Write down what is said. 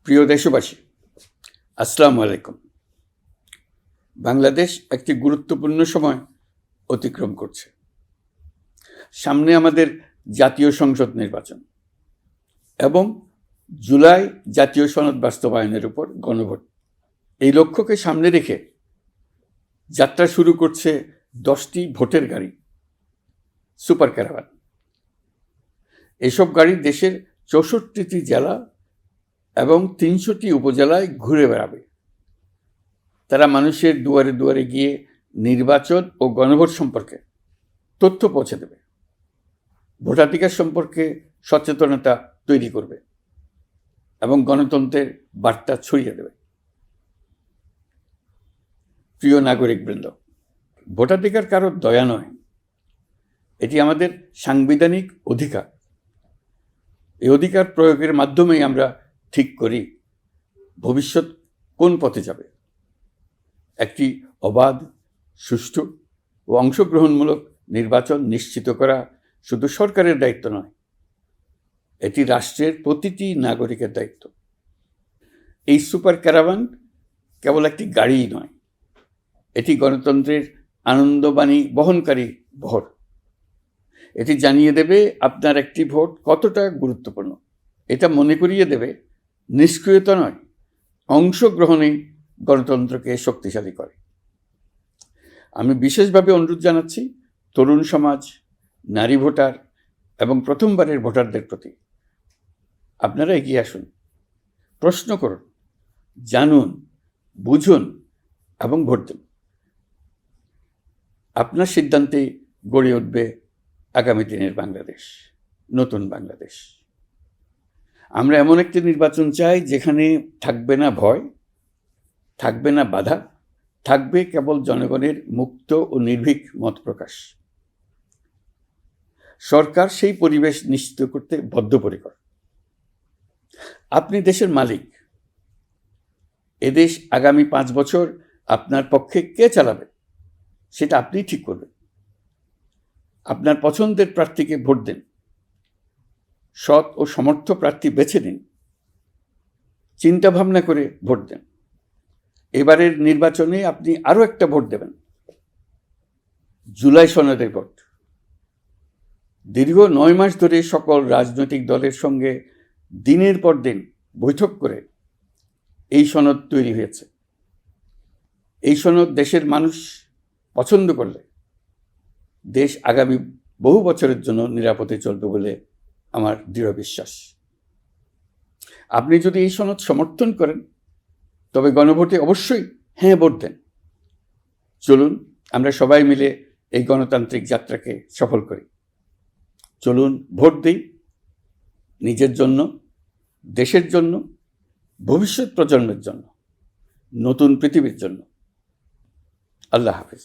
প্রিয় দেশবাসী, আসসালামু আলাইকুম। বাংলাদেশ একটি গুরুত্বপূর্ণ সময় অতিক্রম করছে। সামনে আমাদের জাতীয় সংসদ নির্বাচন এবং জুলাই জাতীয় সনদ বাস্তবায়নের উপর গণভোট। এই লক্ষ্যকে সামনে রেখে যাত্রা শুরু করছে 10টি ভোটের গাড়ি, সুপার ক্যারাভান। এসব গাড়ি দেশের 64টি জেলা এবং 300টি উপজেলায় ঘুরে বেড়াবে। তারা মানুষের দুয়ারে দুয়ারে গিয়ে নির্বাচন ও গণভোট সম্পর্কে তথ্য পৌঁছে দেবে, ভোটাধিকার সম্পর্কে সচেতনতা তৈরি করবে এবং গণতন্ত্রের বার্তা ছড়িয়ে দেবে। প্রিয় নাগরিকবৃন্দ, ভোটাধিকার কারো দয়া নয়, এটি আমাদের সাংবিধানিক অধিকার। এই অধিকার প্রয়োগের মাধ্যমেই আমরা ঠিক করি ভবিষ্যৎ কোন পথে যাবে। একটি অবাধ, সুষ্ঠু ও অংশগ্রহণমূলক নির্বাচন নিশ্চিত করা শুধু সরকারের দায়িত্ব নয়, এটি রাষ্ট্রের প্রতিটি নাগরিকের দায়িত্ব। এই সুপার ক্যারাভান কেবল একটি গাড়িই নয়, এটি গণতন্ত্রের আনন্দবাণী বহনকারী বহর। এটি জানিয়ে দেবে আপনার একটি ভোট কতটা গুরুত্বপূর্ণ। এটা মনে করিয়ে দেবে নিষ্ক্রিয়তা নয়, অংশগ্রহণেই গণতন্ত্রকে শক্তিশালী করে। আমি বিশেষভাবে অনুরোধ জানাচ্ছি তরুণ সমাজ, নারী ভোটার এবং প্রথমবারের ভোটারদের প্রতি, আপনারা এগিয়ে আসুন, প্রশ্ন করুন, জানুন, বুঝুন এবং ভোট দিন। আপনার সিদ্ধান্তে গড়ে উঠবে আগামী দিনের বাংলাদেশ, নতুন বাংলাদেশ। আমরা এমন একটি নির্বাচন চাই যেখানে থাকবে না ভয়, থাকবে না বাধা, থাকবে কেবল জনগণের মুক্ত ও নির্ভীক মত প্রকাশ। সরকার সেই পরিবেশ নিশ্চিত করতে বদ্ধপরিকর। আপনি দেশের মালিক। এদেশ আগামী 5 বছর আপনার পক্ষে কে চালাবে সেটা আপনিই ঠিক করবেন। আপনার পছন্দের প্রার্থীকে ভোট দিন, সৎ ও সমর্থ প্রার্থী বেছে নিন, চিন্তা ভাবনা করে ভোট দেন। এবারের নির্বাচনে আপনি আরও একটা ভোট দেবেন, জুলাই সনদের ভোট। দীর্ঘ 9 মাস ধরে সকল রাজনৈতিক দলের সঙ্গে দিনের পর দিন বৈঠক করে এই সনদ তৈরি হয়েছে। এই সনদ দেশের মানুষ পছন্দ করলে দেশ আগামী বহু বছরের জন্য নিরাপদে চলবে বলে আমার দৃঢ় বিশ্বাস। আপনি যদি এই সনদ সমর্থন করেন তবে গণভোটে অবশ্যই হ্যাঁ ভোট দেন। চলুন আমরা সবাই মিলে এই গণতান্ত্রিক যাত্রাকে সফল করি। চলুন ভোট দিই, নিজের জন্য, দেশের জন্য, ভবিষ্যৎ প্রজন্মের জন্য, নতুন পৃথিবীর জন্য। আল্লাহ হাফেজ।